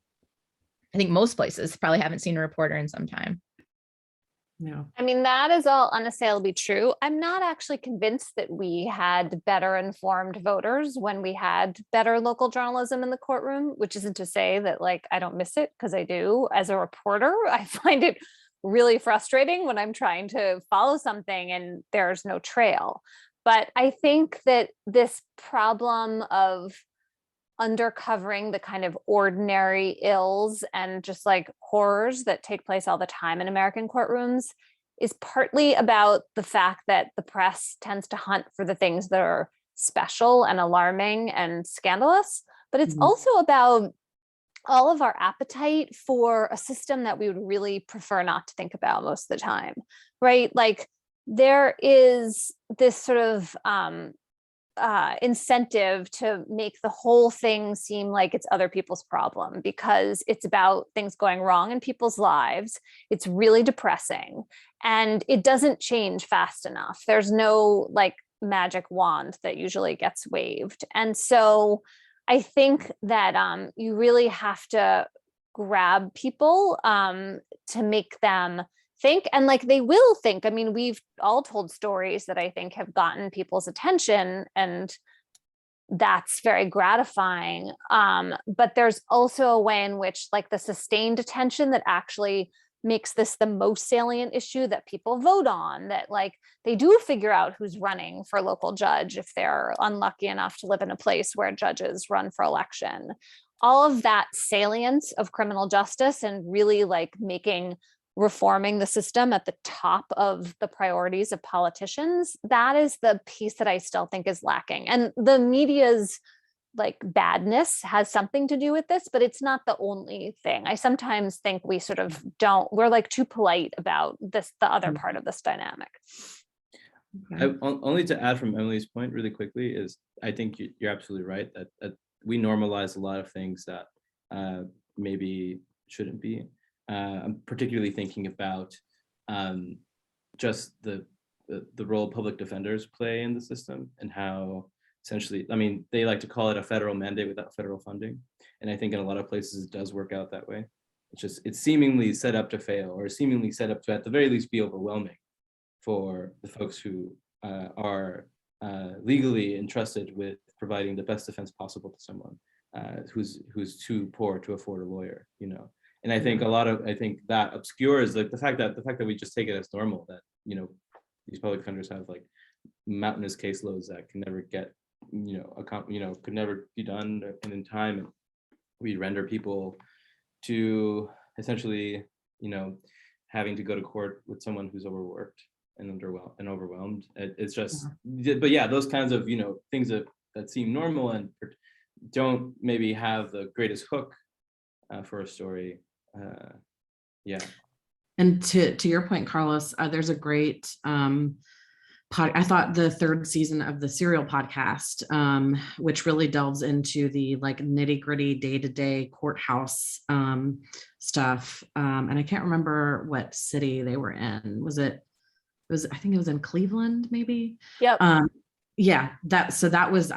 I think most places probably haven't seen a reporter in some time. Yeah. I mean, that is all unassailably true. I'm not actually convinced that we had better informed voters when we had better local journalism in the courtroom, which isn't to say that like I don't miss it, because I do. As a reporter, I find it really frustrating when I'm trying to follow something and there's no trail. But I think that this problem of undercovering the kind of ordinary ills and just like horrors that take place all the time in American courtrooms is partly about the fact that the press tends to hunt for the things that are special and alarming and scandalous, but it's also about all of our appetite for a system that we would really prefer not to think about most of the time, right? Like there is this sort of incentive to make the whole thing seem like it's other people's problem, because it's about things going wrong in people's lives. It's really depressing, and it doesn't change fast enough. There's no like magic wand that usually gets waved. And so I think that you really have to grab people to make them think, and like they will think. I mean, we've all told stories that I think have gotten people's attention, and that's very gratifying. But there's also a way in which like the sustained attention that actually makes this the most salient issue that people vote on, that like they do figure out who's running for local judge if they're unlucky enough to live in a place where judges run for election. All of that salience of criminal justice and really like reforming the system at the top of the priorities of politicians, that is the piece that I still think is lacking. And the media's like badness has something to do with this, but it's not the only thing. I sometimes think we sort of we're like too polite about this, the other part of this dynamic. Only to add from Emily's point really quickly is, I think you're absolutely right that we normalize a lot of things that maybe shouldn't be. I'm particularly thinking about just the role public defenders play in the system, and how essentially, I mean, they like to call it a federal mandate without federal funding. And I think in a lot of places it does work out that way. It's seemingly set up to fail, or seemingly set up to at the very least be overwhelming for the folks who are legally entrusted with providing the best defense possible to someone who's too poor to afford a lawyer, you know. And I think I think that obscures like the fact that we just take it as normal that, you know, these public defenders have like mountainous caseloads that can never get, could never be done in time, and we render people to essentially, having to go to court with someone who's overworked and overwhelmed. It's just, but yeah, those kinds of things that seem normal and don't maybe have the greatest hook for a story. And to your point, Carlos, there's a great I thought the third season of the Serial podcast, which really delves into the like nitty gritty day-to-day courthouse stuff. And I can't remember what city they were in. I think it was in Cleveland, maybe. Yep. I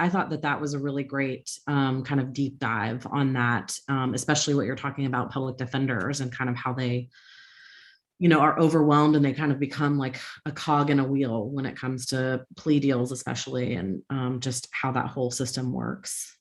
thought that was a really great kind of deep dive on that, especially what you're talking about public defenders and kind of how they are overwhelmed and they kind of become like a cog in a wheel when it comes to plea deals, especially, and just how that whole system works.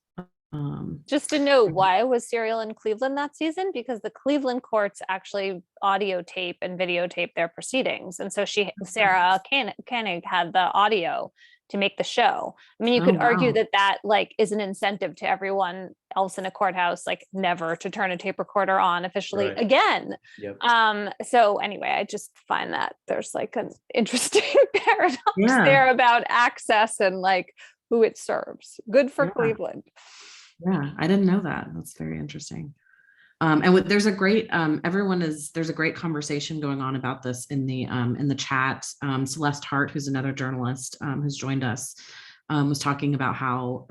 Just to note, why was Serial in Cleveland that season? Because the Cleveland courts actually audio tape and videotape their proceedings. And so Sarah Koenig had the audio to make the show. I mean, you could argue that like is an incentive to everyone else in a courthouse, like never to turn a tape recorder on officially again. Yep. So anyway, I just find that there's like an interesting paradox there about access and like who it serves. Good for Cleveland. Yeah, I didn't know that. That's very interesting. And there's a great there's a great conversation going on about this in the chat. Celeste Hart, who's another journalist who's joined us, was talking about how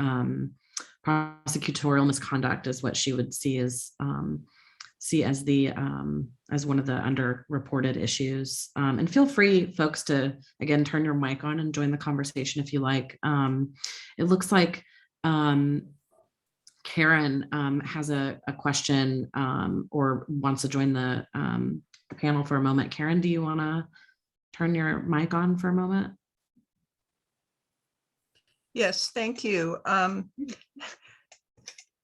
prosecutorial misconduct is what she would see as one of the underreported issues. And feel free, folks, to again turn your mic on and join the conversation if you like. It looks like Karen has a question or wants to join the panel for a moment. Karen, do you want to turn your mic on for a moment? Yes, thank you. A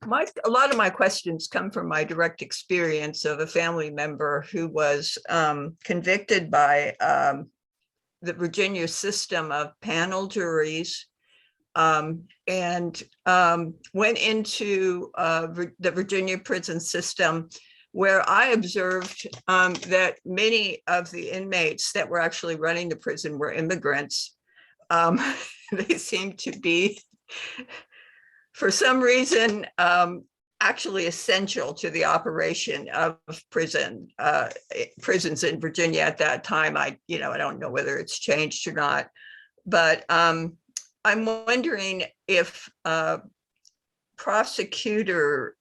lot of my questions come from my direct experience of a family member who was convicted by the Virginia system of panel juries, and went into the Virginia prison system, where I observed that many of the inmates that were actually running the prison were immigrants. They seemed to be, for some reason, actually essential to the operation of prisons in Virginia at that time. I don't know whether it's changed or not, but I'm wondering if prosecutor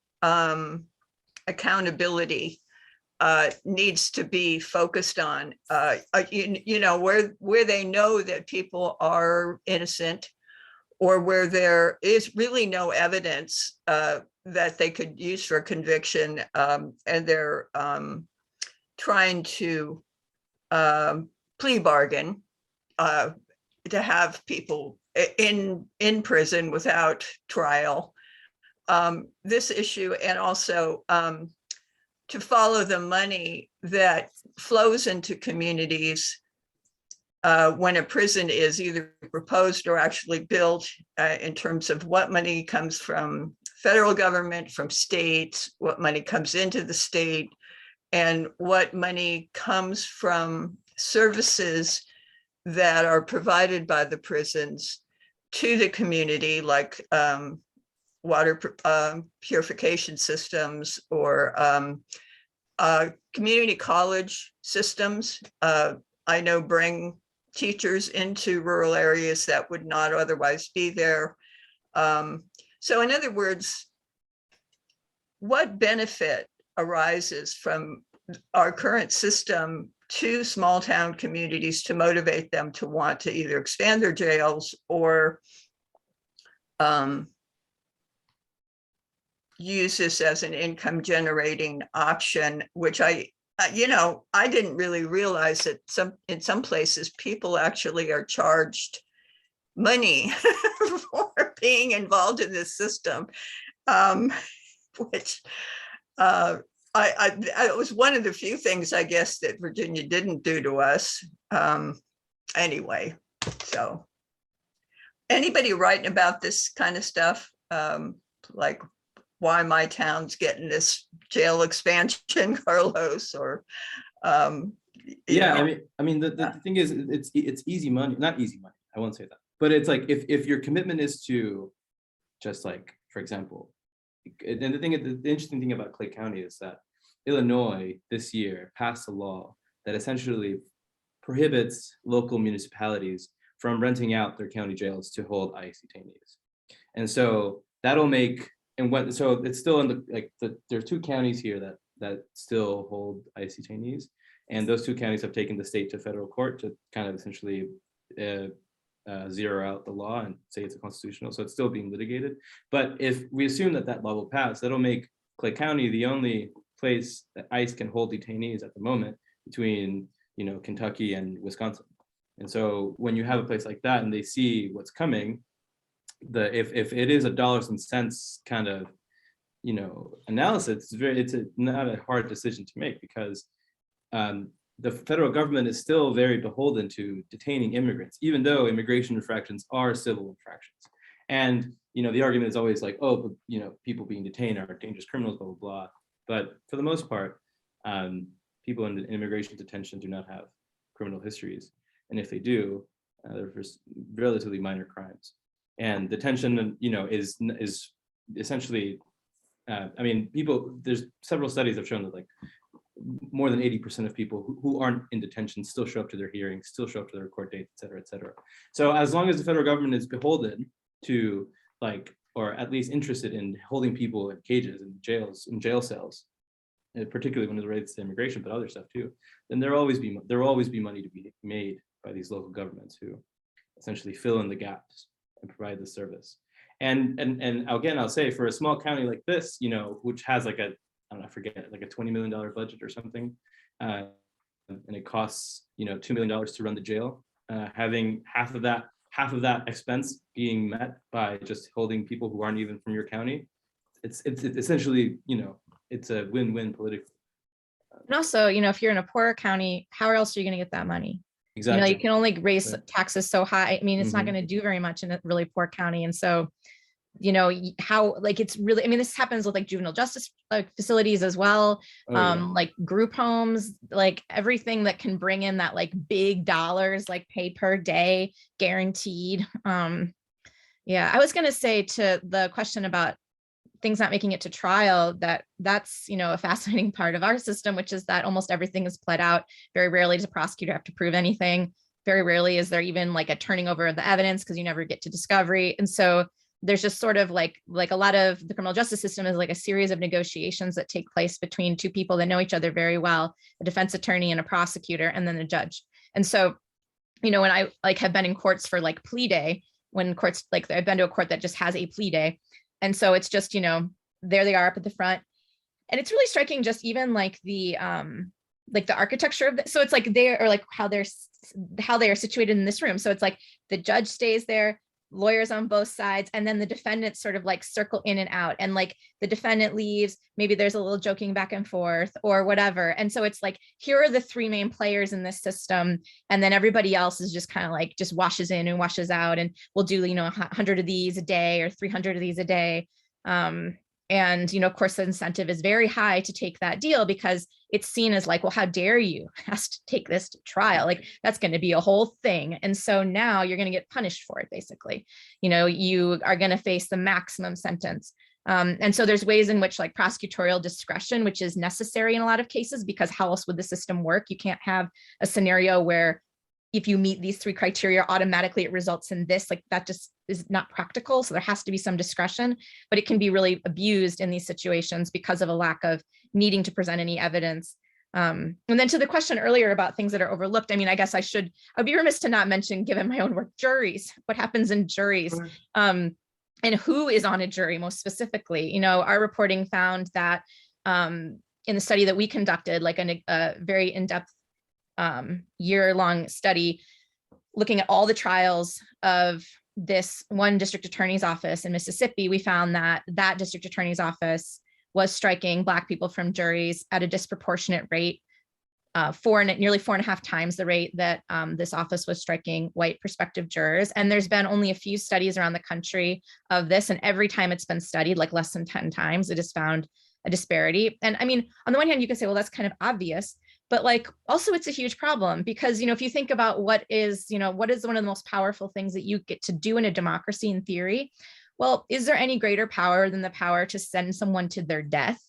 accountability needs to be focused on, where they know that people are innocent, or where there is really no evidence that they could use for conviction, and they're trying to plea bargain to have people in prison without trial. This issue, and also to follow the money that flows into communities when a prison is either proposed or actually built, in terms of what money comes from federal government, from states, what money comes into the state, and what money comes from services that are provided by the prisons to the community, like water purification systems, or community college systems. I know bring teachers into rural areas that would not otherwise be there. So in other words, what benefit arises from our current system to small town communities to motivate them to want to either expand their jails or use this as an income generating option, which I didn't really realize that in some places people actually are charged money for being involved in this system, which it was one of the few things, I guess, that Virginia didn't do to us. Anyway, so anybody writing about this kind of stuff, like why my town's getting this jail expansion, Carlos, or yeah, I mean the thing is, it's easy money, not easy money, I won't say that, but it's like if your commitment is to just, like, for example, and the interesting thing about Clay County is that Illinois this year passed a law that essentially prohibits local municipalities from renting out their county jails to hold ICE detainees. And so that'll make, so it's still in there are 2 counties here that still hold ICE detainees, and those 2 counties have taken the state to federal court to kind of essentially zero out the law and say it's unconstitutional. So it's still being litigated. But if we assume that law will pass, that'll make Clay County the only place that ICE can hold detainees at the moment between Kentucky and Wisconsin. And so when you have a place like that and they see what's coming, if it is a dollars and cents kind of analysis, it's not a hard decision to make, because the federal government is still very beholden to detaining immigrants, even though immigration infractions are civil infractions. And the argument is always like, oh, but people being detained are dangerous criminals, blah blah blah. But for the most part, people in immigration detention do not have criminal histories, and if they do, they're for relatively minor crimes. And detention, is essentially, there's several studies have shown that like more than 80% of people who aren't in detention still show up to their hearings, still show up to their court dates, et cetera, et cetera. So as long as the federal government is beholden to, or at least interested in holding people in cages and jails, in jail cells, particularly when it relates to immigration, but other stuff too, then there will always be money to be made by these local governments who essentially fill in the gaps and provide the service. And again, I'll say, for a small county like this, which has like I forget, like a $20 million budget or something, and it costs $2 million to run the jail, having half of that expense being met by just holding people who aren't even from your county, it's essentially it's a win-win politically. And also, if you're in a poorer county, how else are you going to get that money? Exactly. You can only raise taxes so high. I mean, it's not Mhm. going to do very much in a really poor county. And so, how, it's really, this happens with like juvenile justice facilities as well. Oh, yeah. Like group homes, like everything that can bring in that like big dollars, like pay per day guaranteed. Yeah, I was going to say, to the question about things not making it to trial, that's a fascinating part of our system, which is that almost everything is pled out. Very rarely does a prosecutor have to prove anything. very rarely is there even like a turning over of the evidence because you never get to discovery. And so there's just sort of like a lot of the criminal justice system is like a series of negotiations that take place between two people that know each other very well, a defense attorney and a prosecutor, and then a judge. And so, when I like have been in courts for like plea day, when courts, like I've been to a court that just has a plea day. And so it's just, there they are up at the front. And it's really striking, just even like the architecture of it. So it's like how they are situated in this room. So it's like the judge stays there, lawyers on both sides, and then the defendants sort of like circle in and out, and like the defendant leaves, maybe there's a little joking back and forth or whatever. And so it's like, here are the three main players in this system, and then everybody else is just kind of like just washes in and washes out, and we'll do 100 of these a day or 300 of these a day. And, of course, the incentive is very high to take that deal because it's seen as like, well, how dare you has to take this to trial? Like, that's going to be a whole thing. And so now you're going to get punished for it, basically. You are going to face the maximum sentence. And so there's ways in which like prosecutorial discretion, which is necessary in a lot of cases, because how else would the system work? You can't have a scenario where if you meet these three criteria, automatically it results in this. Like, that just is not practical. So there has to be some discretion, but it can be really abused in these situations because of a lack of needing to present any evidence. And then to the question earlier about things that are overlooked, I guess I'd be remiss to not mention, given my own work, juries, what happens in juries, and who is on a jury most specifically. Our reporting found that in the study that we conducted, like a very in-depth year-long study looking at all the trials of this one district attorney's office in Mississippi, we found that that district attorney's office was striking Black people from juries at a disproportionate rate, nearly 4.5 times the rate that this office was striking white prospective jurors. And there's been only a few studies around the country of this, and every time it's been studied, like less than 10 times, it has found a disparity. And on the one hand, you can say, well, that's kind of obvious. But like, also it's a huge problem because, if you think about what is one of the most powerful things that you get to do in a democracy in theory, well, is there any greater power than the power to send someone to their death,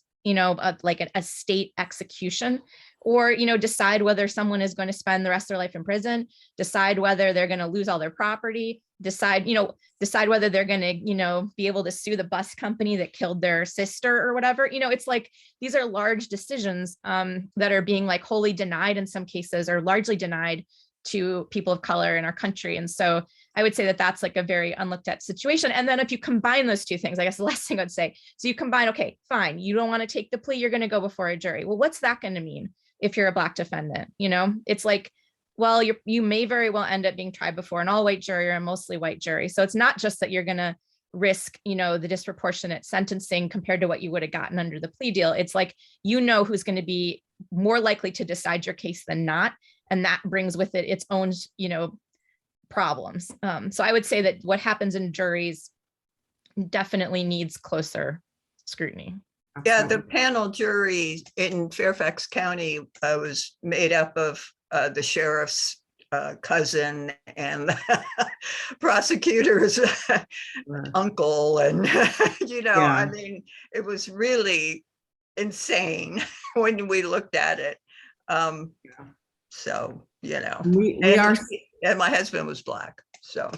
like a state execution, or, decide whether someone is going to spend the rest of their life in prison, decide whether they're going to lose all their property, decide whether they're going to, be able to sue the bus company that killed their sister or whatever. It's like, these are large decisions that are being like wholly denied in some cases, or largely denied to people of color in our country. And so I would say that that's like a very unlooked at situation. And then if you combine those two things, I guess the last thing I'd say, so you combine, okay, fine, you don't want to take the plea, you're going to go before a jury. Well, what's that going to mean if you're a Black defendant? It's like, well, you may very well end up being tried before an all-white jury or a mostly white jury. So it's not just that you're going to risk, the disproportionate sentencing compared to what you would have gotten under the plea deal. It's like, who's going to be more likely to decide your case than not. And that brings with it its own, problems. So I would say that what happens in juries definitely needs closer scrutiny. Yeah, the panel jury in Fairfax County was made up of the sheriff's cousin and the prosecutor's uncle. And, it was really insane when we looked at it. So, and my husband was Black, so.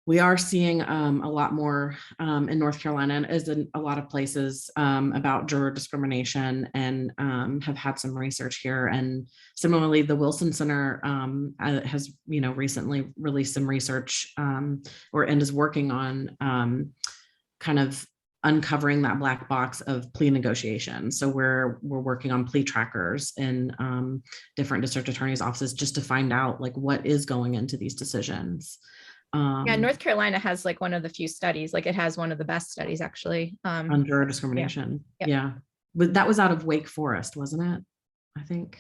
We are seeing a lot more in North Carolina, and as in a lot of places, about juror discrimination, and have had some research here. And similarly, the Wilson Center has, recently released some research and is working on kind of uncovering that black box of plea negotiation. So we're working on plea trackers in different district attorneys' offices just to find out like what is going into these decisions. North Carolina has like one of the few studies, like it has one of the best studies actually. On juror discrimination. Yeah. Yeah. But that was out of Wake Forest, wasn't it? I think.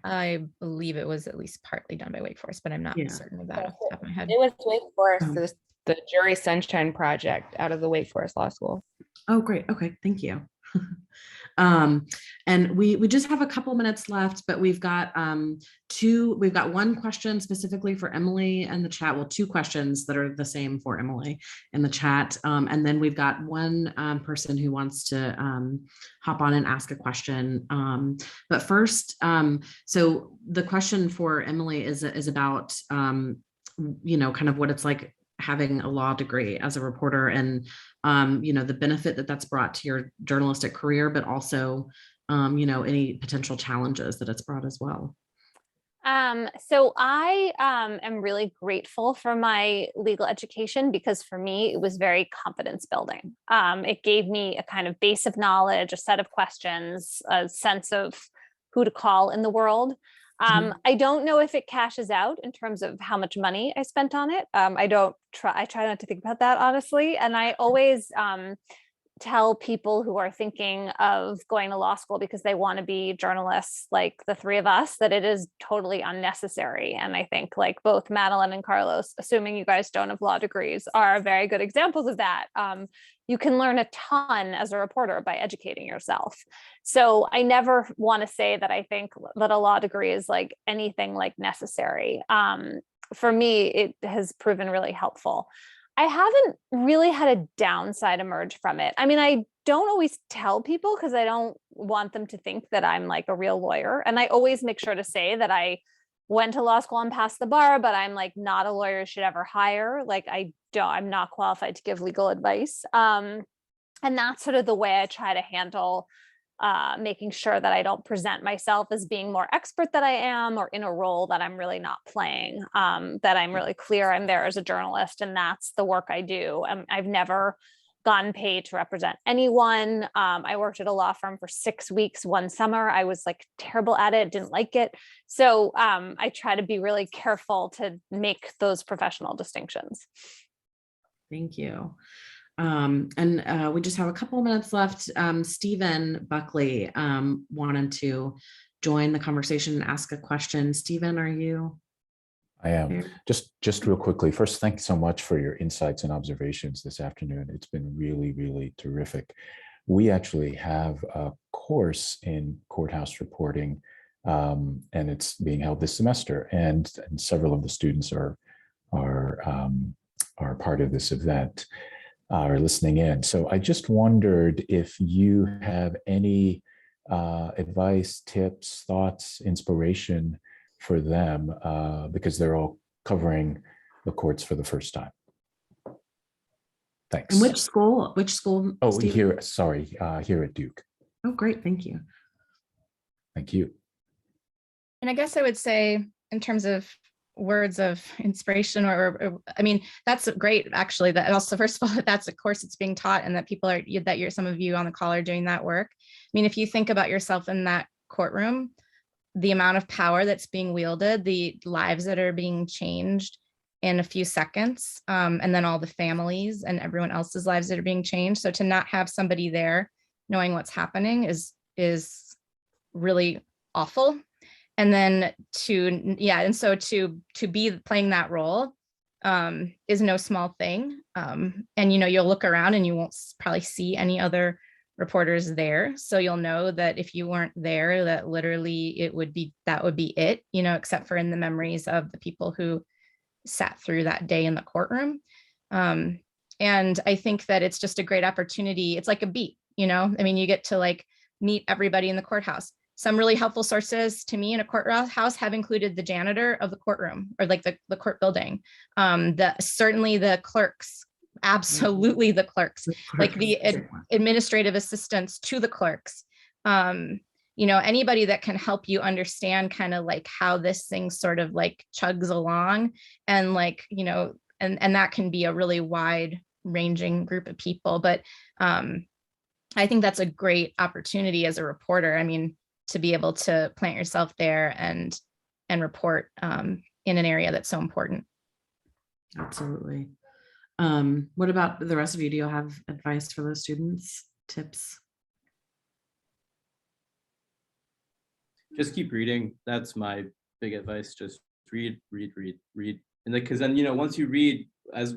I believe it was at least partly done by Wake Forest, but I'm not certain of that off the top of my head. It was Wake Forest, the Jury Sunshine Project out of the Wake Forest Law School. Oh, great. Okay. Thank you. And we just have a couple minutes left, but we've got one question specifically for Emily in the chat. Well, two questions that are the same for Emily in the chat. And then we've got one person who wants to hop on and ask a question. But first, so the question for Emily is about, kind of what it's like having a law degree as a reporter, and the benefit that that's brought to your journalistic career, but also any potential challenges that it's brought as well. So I am really grateful for my legal education, because for me, it was very confidence building. It gave me a kind of base of knowledge, a set of questions, a sense of who to call in the world. I don't know if it cashes out in terms of how much money I spent on it. I try not to think about that, honestly. And I always tell people who are thinking of going to law school because they want to be journalists like the three of us, that it is totally unnecessary. And I think like both Madeleine and Carlos, assuming you guys don't have law degrees, are very good examples of that. You can learn a ton as a reporter by educating yourself. So I never want to say that I think that a law degree is like anything like necessary. For me, it has proven really helpful. I haven't really had a downside emerge from it. I mean, I don't always tell people because I don't want them to think that I'm like a real lawyer. And I always make sure to say that I went to law school and passed the bar, but I'm like not a lawyer you should ever hire. Like I'm not qualified to give legal advice. And that's sort of the way I try to handle making sure that I don't present myself as being more expert than I am, or in a role that I'm really not playing, that I'm really clear I'm there as a journalist and that's the work I do. I've never gotten paid to represent anyone. I worked at a law firm for 6 weeks one summer. I was like terrible at it, didn't like it. So I try to be really careful to make those professional distinctions. Thank you. And we just have a couple of minutes left. Stephen Buckley wanted to join the conversation and ask a question. Stephen, are you? I am. Just real quickly. First, thank you so much for your insights and observations this afternoon. It's been really, really terrific. We actually have a course in courthouse reporting, and it's being held this semester. And several of the students are part of this event, are listening in. So I just wondered if you have any advice, tips, thoughts, inspiration for them, because they're all covering the courts for the first time. Thanks. And which school? Oh, Steve? here at Duke. Oh, great. Thank you. Thank you. And I guess I would say, in terms of words of inspiration, or I mean, that's great, actually, that also, first of all, that that's a course that's being taught and that some of you on the call are doing that work. I mean, if you think about yourself in that courtroom, the amount of power that's being wielded, the lives that are being changed in a few seconds, and then all the families and everyone else's lives that are being changed. So to not have somebody there knowing what's happening is really awful. And then to be playing that role is no small thing. And you'll look around and you won't probably see any other reporters there. So you'll know that if you weren't there, that literally that would be it, except for in the memories of the people who sat through that day in the courtroom. And I think that it's just a great opportunity. It's like a beat, I mean, you get to like meet everybody in the courthouse. Some really helpful sources to me in a courthouse have included the janitor of the courtroom, or like the court building, certainly the clerks, absolutely the clerks, like the administrative assistants to the clerks, anybody that can help you understand kind of like how this thing sort of like chugs along, and like, and that can be a really wide ranging group of people. But I think that's a great opportunity as a reporter. I mean, to be able to plant yourself there and report in an area that's so important. Absolutely. What about the rest of you? Do you have advice for those students, tips? Just keep reading. That's my big advice. Just read. And because then, once you read, as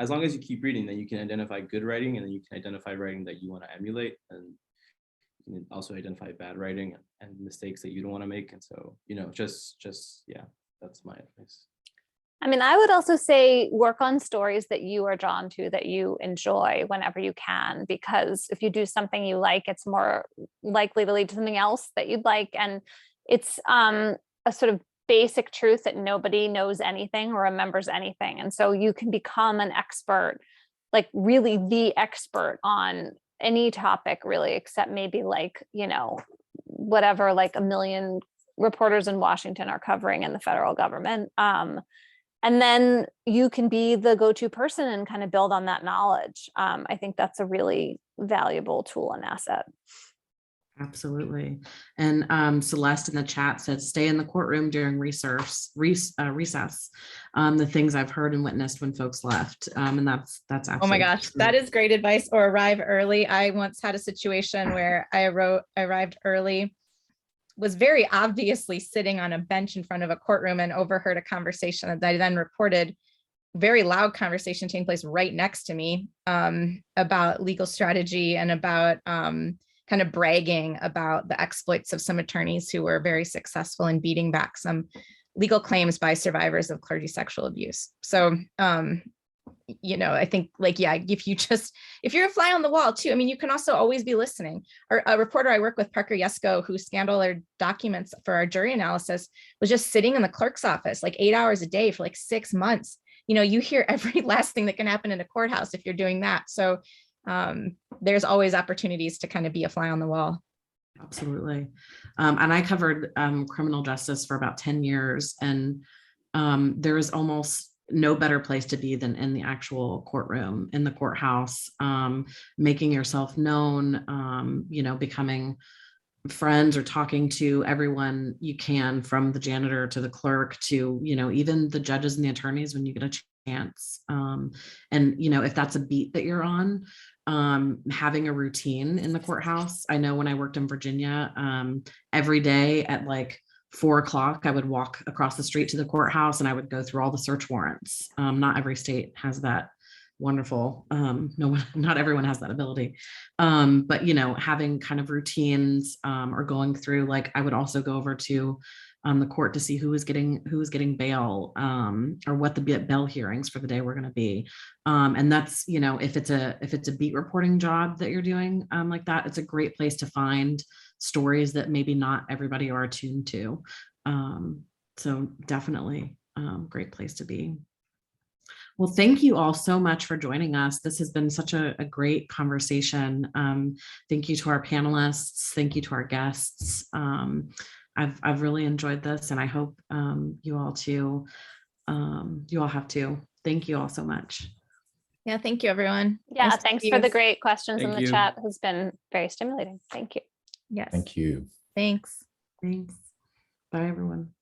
long as you keep reading, then you can identify good writing, and then you can identify writing that you want to emulate. And also identify bad writing and mistakes that you don't want to make. And so, yeah, that's my advice. I mean, I would also say work on stories that you are drawn to, that you enjoy whenever you can, because if you do something you like, it's more likely to lead to something else that you'd like. And it's a sort of basic truth that nobody knows anything or remembers anything. And so you can become an expert, like really the expert on any topic really, except maybe like, whatever, like a million reporters in Washington are covering in the federal government. And then you can be the go-to person and kind of build on that knowledge. I think that's a really valuable tool and asset. Absolutely. And Celeste in the chat said, stay in the courtroom during recess. The things I've heard and witnessed when folks left. And that's absolutely Oh my gosh, true. that is great advice. Or arrive early. I once had a situation where I arrived early, was very obviously sitting on a bench in front of a courtroom, and overheard a conversation that I then reported, very loud conversation taking place right next to me, about legal strategy and about kind of bragging about the exploits of some attorneys who were very successful in beating back some legal claims by survivors of clergy sexual abuse. So, I think if you're a fly on the wall too, I mean, you can also always be listening. Or a reporter I work with, Parker Yesko, who scanned all our documents for our jury analysis, was just sitting in the clerk's office like 8 hours a day for like 6 months. You hear every last thing that can happen in a courthouse if you're doing that. So there's always opportunities to kind of be a fly on the wall. Absolutely. And I covered criminal justice for about 10 years, and there is almost no better place to be than in the actual courtroom, in the courthouse, making yourself known, becoming friends or talking to everyone you can, from the janitor to the clerk to, even the judges and the attorneys when you get a chance. And, if that's a beat that you're on, having a routine in the courthouse. I know when I worked in Virginia, every day at like 4 o'clock, I would walk across the street to the courthouse and I would go through all the search warrants. Not every state has that wonderful, not everyone has that ability. But having kind of routines, or going through, like I would also go over to the court to see who was getting bail, or what the bail hearings for the day were going to be. And that's, if it's a beat reporting job that you're doing, like that, it's a great place to find stories that maybe not everybody are attuned to. So definitely great place to be. Well, thank you all so much for joining us. This has been such a great conversation. Thank you to our panelists. Thank you to our guests. I've really enjoyed this, and I hope you all too. You all have too. Thank you all so much. Yeah, thank you, everyone. Yeah, Nice to thanks see for you. the great questions in Thank the you. chat. Has been very stimulating. Thank you. Yes. Thank you. Thanks. Thanks. Bye, everyone.